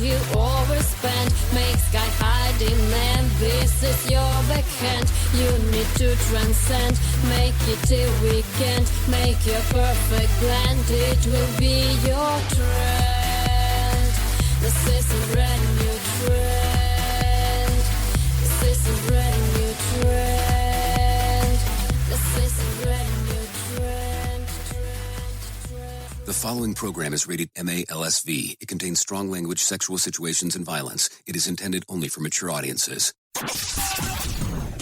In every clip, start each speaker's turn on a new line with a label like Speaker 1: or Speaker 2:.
Speaker 1: you overspend. Make sky high demand, this is your backhand. You need to transcend, make it till weekend. Make your perfect blend, it will be your trend. This is a brand new trend. This is a brand new trend. This is a brand new trend.
Speaker 2: The following program is rated MALSV. It contains strong language, sexual situations, and violence. It is intended only for mature audiences.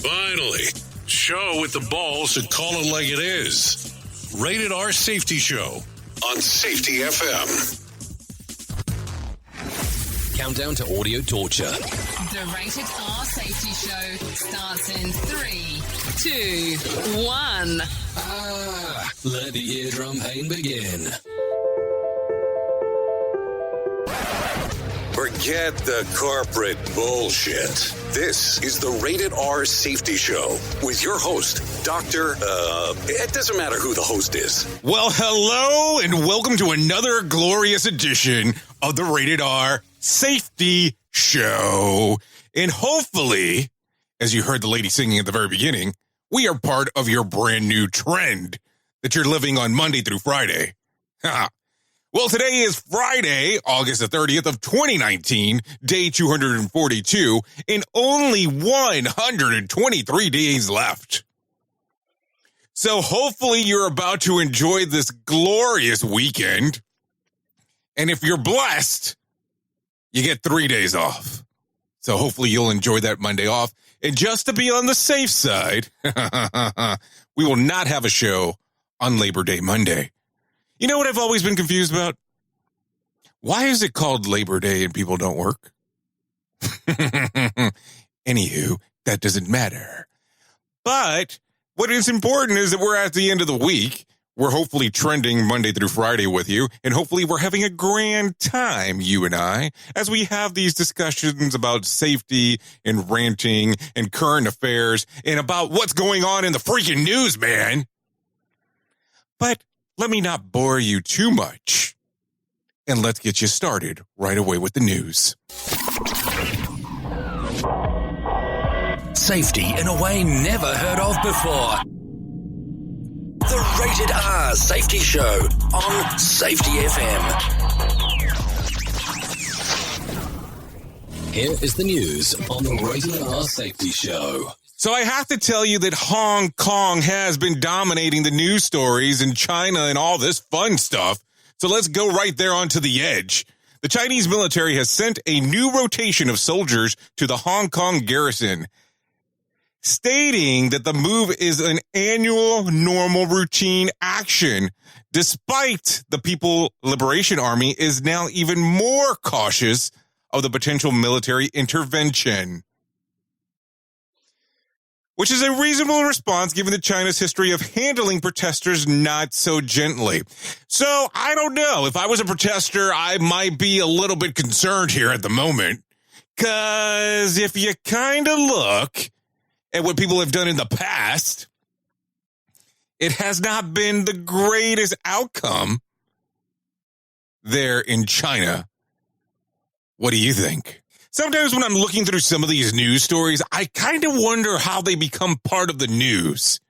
Speaker 3: Finally, show with the balls to call it like it is. Rated R Safety Show on Safety FM.
Speaker 4: Countdown to audio torture.
Speaker 5: The Rated R Safety Show starts in 3, 2, 1.
Speaker 4: Let the eardrum pain begin.
Speaker 3: Forget the corporate bullshit. This is the Rated R Safety Show with your host, it doesn't matter who the host is.
Speaker 6: Well, hello and welcome to another glorious edition of the Rated R Safety Show. And hopefully, as you heard the lady singing at the very beginning, we are part of your brand new trend that you're living on Monday through Friday. Well, today is Friday, August the 30th of 2019, day 242, and only 123 days left. So hopefully you're about to enjoy this glorious weekend. And if you're blessed, you get 3 days off. So hopefully you'll enjoy that Monday off. And just to be on the safe side, we will not have a show on Labor Day Monday. You know what I've always been confused about? Why is it called Labor Day and people don't work? Anywho, that doesn't matter. But what is important is that we're at the end of the week. We're hopefully trending Monday through Friday with you, and hopefully we're having a grand time, you and I, as we have these discussions about safety and ranting and current affairs and about what's going on in the freaking news, man. But let me not bore you too much, and let's get you started right away with the news.
Speaker 4: Safety in a way never heard of before. The Rated R Safety Show on Safety FM. Here is the news on the Rated R Safety Show.
Speaker 6: So I have to tell you that Hong Kong has been dominating the news stories in China and all this fun stuff. So let's go right there onto the edge. The Chinese military has sent a new rotation of soldiers to the Hong Kong garrison, stating that the move is an annual, normal, routine action, despite the People Liberation Army is now even more cautious of the potential military intervention. Which is a reasonable response given the China's history of handling protesters not so gently. So, I don't know. If I was a protester, I might be a little bit concerned here at the moment. Because if you kind of look at what people have done in the past, it has not been the greatest outcome there in China. What do you think? Sometimes when I'm looking through some of these news stories, I kind of wonder how they become part of the news.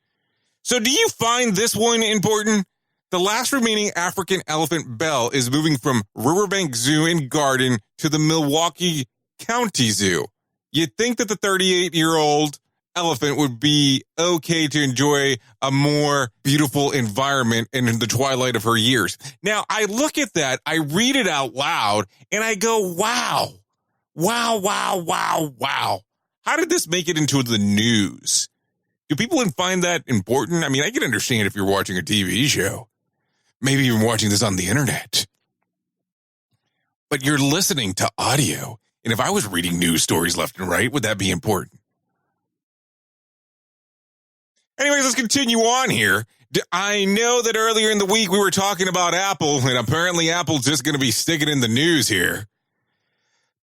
Speaker 6: So do you find this one important? The last remaining African elephant Belle is moving from Riverbank Zoo and Garden to the Milwaukee County Zoo. You'd think that the 38-year-old elephant would be okay to enjoy a more beautiful environment in the twilight of her years. Now, I look at that, I read it out loud, and I go, wow. Wow, wow, wow, wow. How did this make it into the news? Do people find that important? I mean, I can understand if you're watching a TV show, maybe even watching this on the internet. But you're listening to audio. And if I was reading news stories left and right, would that be important? Anyways, let's continue on here. I know that earlier in the week we were talking about Apple, and apparently Apple's just going to be sticking in the news here.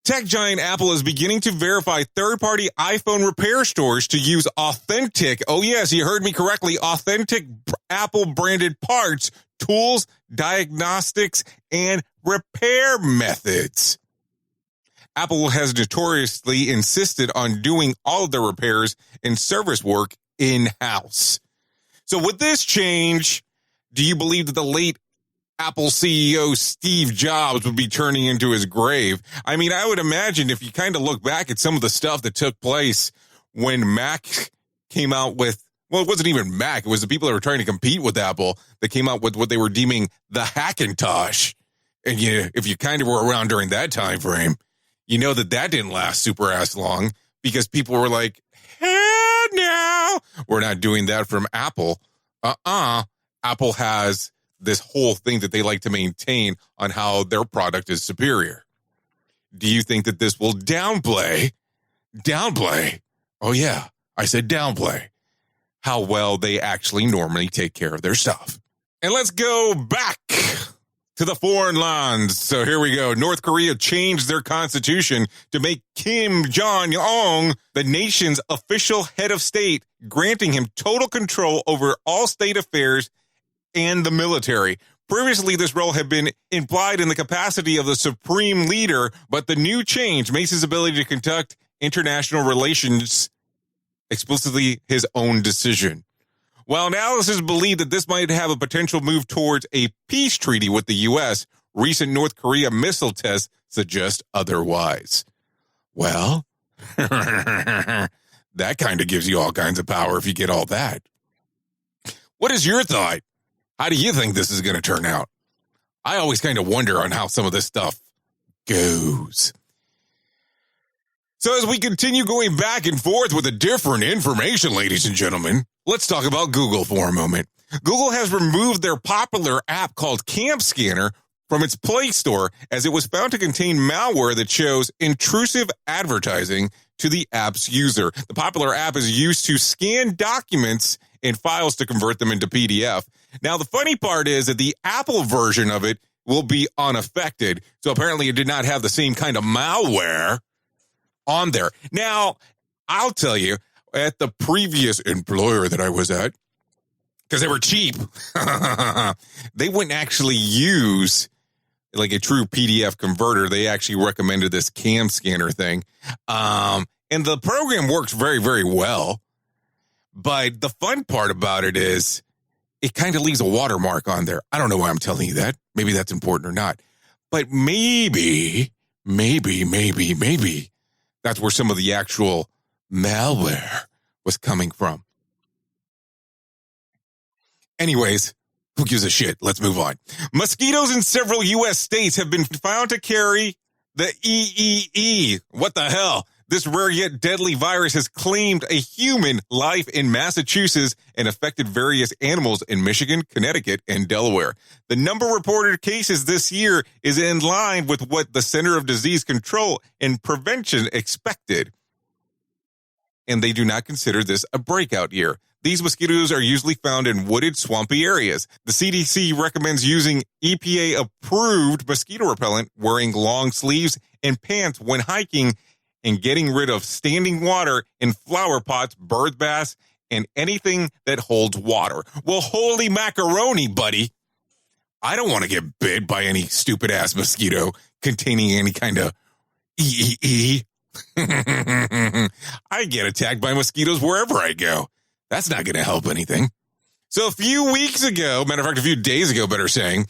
Speaker 6: Tech giant Apple is beginning to verify third-party iPhone repair stores to use authentic, oh yes, you heard me correctly, authentic Apple-branded parts, tools, diagnostics, and repair methods. Apple has notoriously insisted on doing all of their repairs and service work in-house. So with this change, do you believe that the late Apple CEO Steve Jobs would be turning into his grave? I mean, I would imagine if you kind of look back at some of the stuff that took place when Mac came out with, well, it wasn't even Mac. It was the people that were trying to compete with Apple that came out with what they were deeming the Hackintosh. And if you kind of were around during that time frame, you know that didn't last super ass long because people were like, hell no, we're not doing that from Apple. Apple has this whole thing that they like to maintain on how their product is superior. Do you think that this will downplay? Oh yeah, I said downplay how well they actually normally take care of their stuff. And let's go back to the foreign lands. So here we go. North Korea changed their constitution to make Kim Jong-un the nation's official head of state, granting him total control over all state affairs and the military. Previously, this role had been implied in the capacity of the supreme leader, but the new change makes his ability to conduct international relations explicitly his own decision. While analysts believe that this might have a potential move towards a peace treaty with the U.S., recent North Korea missile tests suggest otherwise. Well, that kind of gives you all kinds of power if you get all that. What is your thought? How do you think this is going to turn out? I always kind of wonder on how some of this stuff goes. So as we continue going back and forth with the different information, ladies and gentlemen, let's talk about Google for a moment. Google has removed their popular app called Cam Scanner from its Play Store as it was found to contain malware that shows intrusive advertising to the app's user. The popular app is used to scan documents and files to convert them into PDF. Now, the funny part is that the Apple version of it will be unaffected. So apparently it did not have the same kind of malware on there. Now, I'll tell you, at the previous employer that I was at, because they were cheap, they wouldn't actually use like a true PDF converter. They actually recommended this Cam Scanner thing. And the program works very, very well. But the fun part about it is it kind of leaves a watermark on there. I don't know why I'm telling you that. Maybe that's important or not. But maybe that's where some of the actual malware was coming from. Anyways, who gives a shit? Let's move on. Mosquitoes in several U.S. states have been found to carry the EEE. What the hell? This rare yet deadly virus has claimed a human life in Massachusetts and affected various animals in Michigan, Connecticut, and Delaware. The number of reported cases this year is in line with what the Center of Disease Control and Prevention expected. And they do not consider this a breakout year. These mosquitoes are usually found in wooded, swampy areas. The CDC recommends using EPA-approved mosquito repellent, wearing long sleeves and pants when hiking, and getting rid of standing water in flower pots, bird baths, and anything that holds water. Well, holy macaroni, buddy. I don't want to get bit by any stupid-ass mosquito containing any kind of EEE. I get attacked by mosquitoes wherever I go. That's not going to help anything. So a few weeks ago, matter of fact, a few days ago, better saying,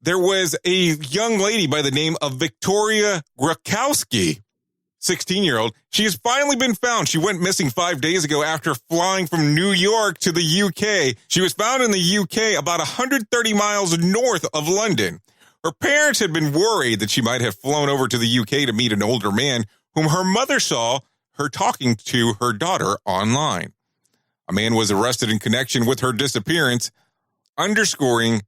Speaker 6: there was a young lady by the name of Victoria Grakowski, 16-year-old. She has finally been found. She went missing 5 days ago after flying from New York to the UK. She was found in the UK about 130 miles north of London. Her parents had been worried that she might have flown over to the UK to meet an older man whom her mother saw her talking to her daughter online. A man was arrested in connection with her disappearance, underscoring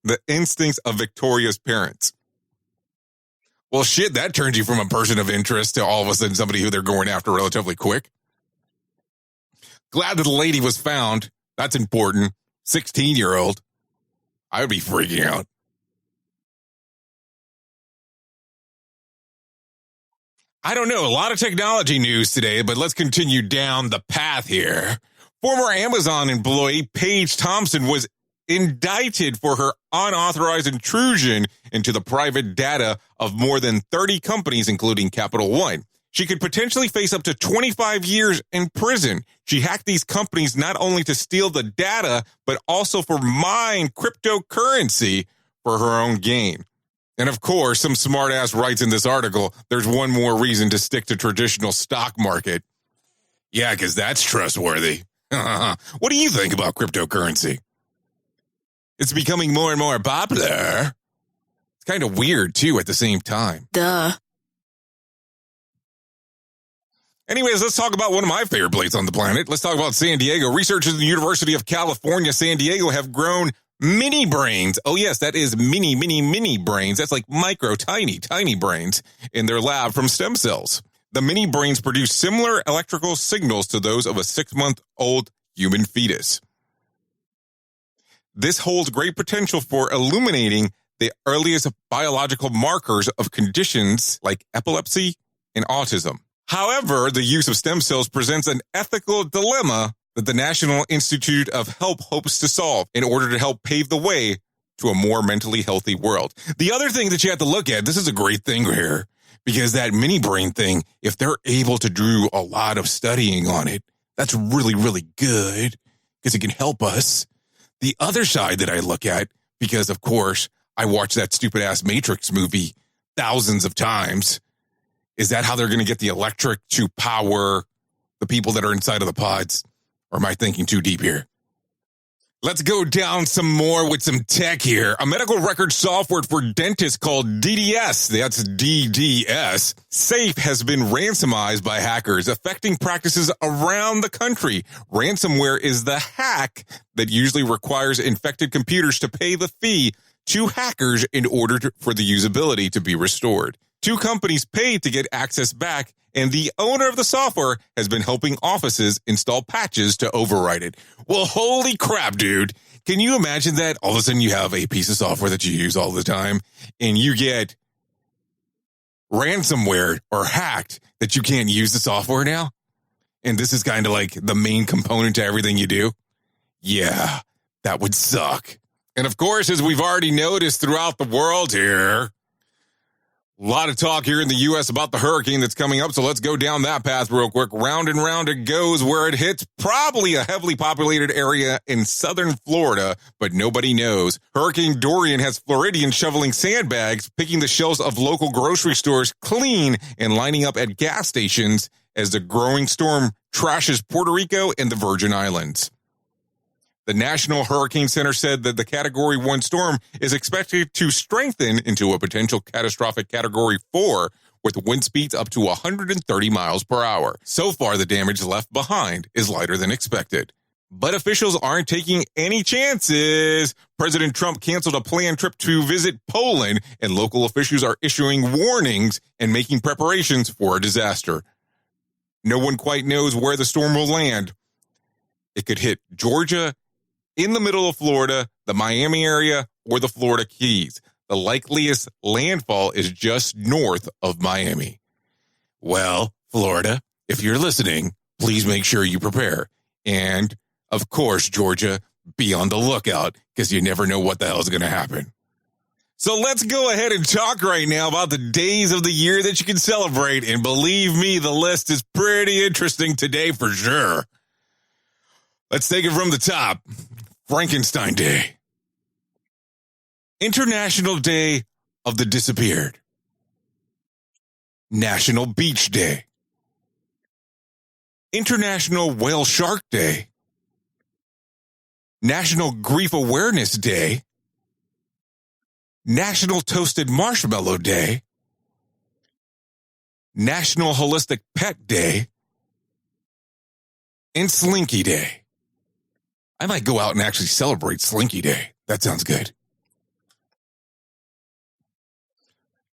Speaker 6: the instincts of Victoria's parents. Well, shit, that turns you from a person of interest to all of a sudden somebody who they're going after relatively quick. Glad that the lady was found. That's important. 16-year-old. I would be freaking out. I don't know, a lot of technology news today, but let's continue down the path here. Former Amazon employee Paige Thompson was indicted for her unauthorized intrusion into the private data of more than 30 companies, including Capital One. She could potentially face up to 25 years in prison. She hacked these companies not only to steal the data, but also for mine cryptocurrency for her own gain. And of course, some smartass writes in this article, there's one more reason to stick to traditional stock market. Yeah, because that's trustworthy. What do you think about cryptocurrency? It's becoming more and more popular. It's kind of weird, too, at the same time.
Speaker 5: Duh.
Speaker 6: Anyways, let's talk about one of my favorite places on the planet. Let's talk about San Diego. Researchers at the University of California, San Diego have grown mini brains. Oh, yes, that is mini brains. That's like micro, tiny brains in their lab from stem cells. The mini brains produce similar electrical signals to those of a 6-month-old human fetus. This holds great potential for illuminating the earliest biological markers of conditions like epilepsy and autism. However, the use of stem cells presents an ethical dilemma that the National Institute of Health hopes to solve in order to help pave the way to a more mentally healthy world. The other thing that you have to look at, this is a great thing here, because that mini brain thing, if they're able to do a lot of studying on it, that's really, really good because it can help us. The other side that I look at, because of course, I watched that stupid ass Matrix movie thousands of times. Is that how they're going to get the electric to power the people that are inside of the pods? Or am I thinking too deep here? Let's go down some more with some tech here. A medical record software for dentists called DDS, that's DDS, Safe has been ransomized by hackers, affecting practices around the country. Ransomware is the hack that usually requires infected computers to pay the fee to hackers in order for the usability to be restored. 2 companies paid to get access back, and the owner of the software has been helping offices install patches to override it. Well, holy crap, dude. Can you imagine that? All of a sudden you have a piece of software that you use all the time, and you get ransomware or hacked that you can't use the software now? And this is kind of like the main component to everything you do? Yeah, that would suck. And of course, as we've already noticed throughout the world here, a lot of talk here in the U.S. about the hurricane that's coming up, so let's go down that path real quick. Round and round it goes where it hits probably a heavily populated area in southern Florida, but nobody knows. Hurricane Dorian has Floridians shoveling sandbags, picking the shelves of local grocery stores clean, and lining up at gas stations as the growing storm trashes Puerto Rico and the Virgin Islands. The National Hurricane Center said that the Category 1 storm is expected to strengthen into a potential catastrophic Category 4 with wind speeds up to 130 miles per hour. So far, the damage left behind is lighter than expected. But officials aren't taking any chances. President Trump canceled a planned trip to visit Poland, and local officials are issuing warnings and making preparations for a disaster. No one quite knows where the storm will land. It could hit Georgia, in the middle of Florida, the Miami area, or the Florida Keys. The likeliest landfall is just north of Miami. Well, Florida, if you're listening, please make sure you prepare. And, of course, Georgia, be on the lookout, because you never know what the hell is going to happen. So let's go ahead and talk right now about the days of the year that you can celebrate. And believe me, the list is pretty interesting today for sure. Let's take it from the top. Frankenstein Day. International Day of the Disappeared. National Beach Day. International Whale Shark Day. National Grief Awareness Day. National Toasted Marshmallow Day. National Holistic Pet Day. And Slinky Day. I might go out and actually celebrate Slinky Day. That sounds good.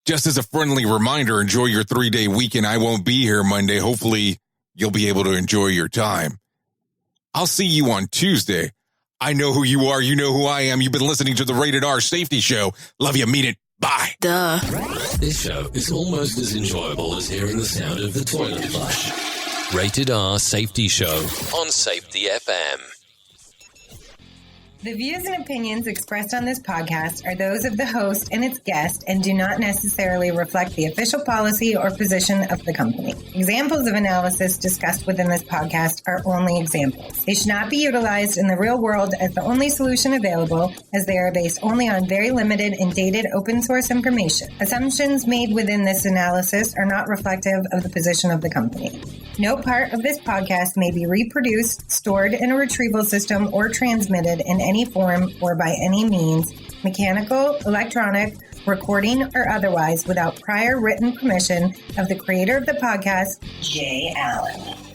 Speaker 6: Just as a friendly reminder, enjoy your 3-day weekend. I won't be here Monday. Hopefully, you'll be able to enjoy your time. I'll see you on Tuesday. I know who you are. You know who I am. You've been listening to the Rated R Safety Show. Love you. Mean it. Bye.
Speaker 5: Duh.
Speaker 4: This show is almost as enjoyable as hearing the sound of the toilet flush. Rated R Safety Show on Safety FM.
Speaker 7: The views and opinions expressed on this podcast are those of the host and its guest and do not necessarily reflect the official policy or position of the company. Examples of analysis discussed within this podcast are only examples. They should not be utilized in the real world as the only solution available, as they are based only on very limited and dated open source information. Assumptions made within this analysis are not reflective of the position of the company. No part of this podcast may be reproduced, stored in a retrieval system, or transmitted in any form or by any means, mechanical, electronic, recording, or otherwise, without prior written permission of the creator of the podcast, Jay Allen.